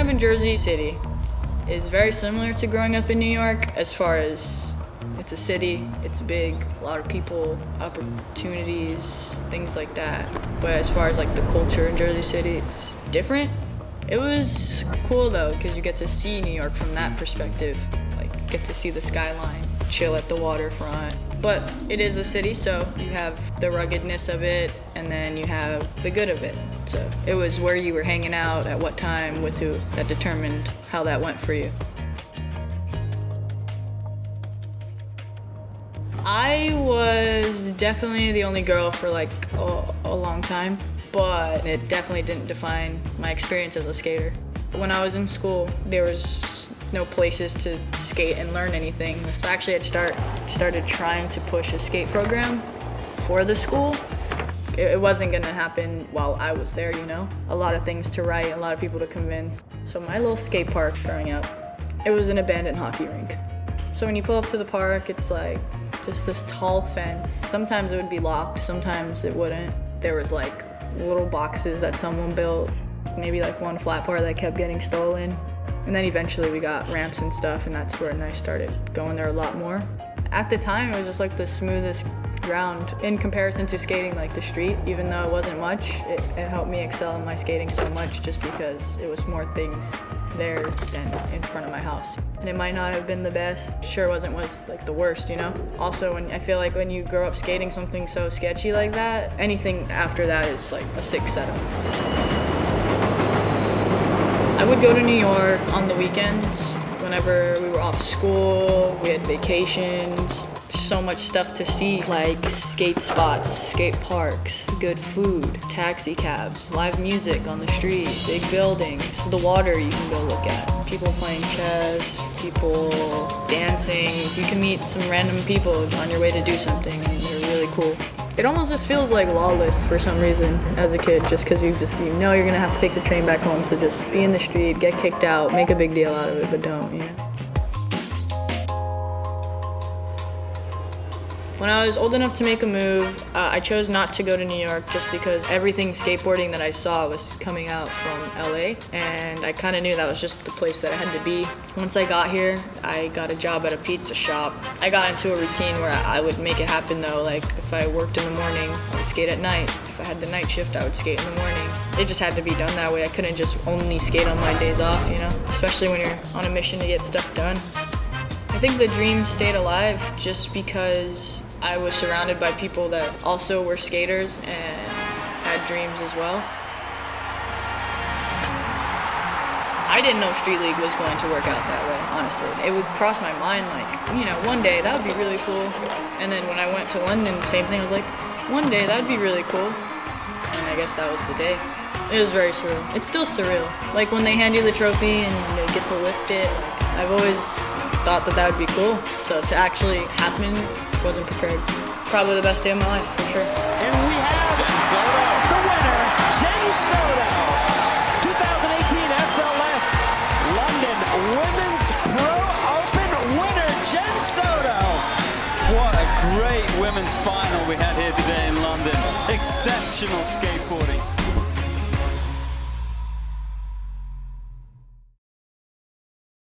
up in Jersey City is very similar to growing up in New York as far as it's a city, it's big, a lot of people, opportunities, things like that. But as far as like the culture in Jersey City, it's different. It was cool though, because you get to see New York from that perspective. Like, get to see the skyline, chill at the waterfront. But it is a city, so you have the ruggedness of it, and then you have the good of it. So it was where you were hanging out, at what time, with who, that determined how that went for you. I was definitely the only girl for like a long time, but it definitely didn't define my experience as a skater. When I was in school, there was no places to skate and learn anything. So actually I started trying to push a skate program for the school. It wasn't gonna happen while I was there, you know? A lot of things to write, a lot of people to convince. So my little skate park growing up, it was an abandoned hockey rink. So when you pull up to the park, it's like just this tall fence. Sometimes it would be locked, sometimes it wouldn't. There was like little boxes that someone built, maybe like one flat part that kept getting stolen. And then eventually we got ramps and stuff, and that's where I started going there a lot more. At the time, it was just like the smoothest ground in comparison to skating like the street. Even though it wasn't much, it helped me excel in my skating so much just because it was more things there than in front of my house. And it might not have been the best, sure was like the worst, you know? Also, I feel like when you grow up skating something so sketchy like that, anything after that is like a sick setup. I would go to New York on the weekends whenever we were off school, we had vacations. So much stuff to see, like skate spots, skate parks, good food, taxi cabs, live music on the street, big buildings, the water you can go look at, people playing chess, people dancing. You can meet some random people on your way to do something, and they're really cool. It almost just feels like lawless for some reason as a kid, just because you know you're gonna have to take the train back home, so just be in the street, get kicked out, make a big deal out of it, but don't, you know? When I was old enough to make a move, I chose not to go to New York just because everything skateboarding that I saw was coming out from LA, and I kind of knew that was just the place that I had to be. Once I got here, I got a job at a pizza shop. I got into a routine where I would make it happen though, like if I worked in the morning, I would skate at night. If I had the night shift, I would skate in the morning. It just had to be done that way. I couldn't just only skate on my days off, you know? Especially when you're on a mission to get stuff done. I think the dream stayed alive just because I was surrounded by people that also were skaters and had dreams as well. I didn't know Street League was going to work out that way, honestly. It would cross my mind like, you know, one day that would be really cool. And then when I went to London, same thing, I was like, one day that would be really cool. And I guess that was the day. It was very surreal. It's still surreal. Like when they hand you the trophy and they get to lift it, like, I've always thought that would be cool. So to actually happen, wasn't prepared. Probably the best day of my life, for sure. And we have Jenn Soto, the winner, Jenn Soto, 2018 SLS London Women's Pro Open winner, Jenn Soto. What a great women's final we had here today in London. Exceptional skateboarding.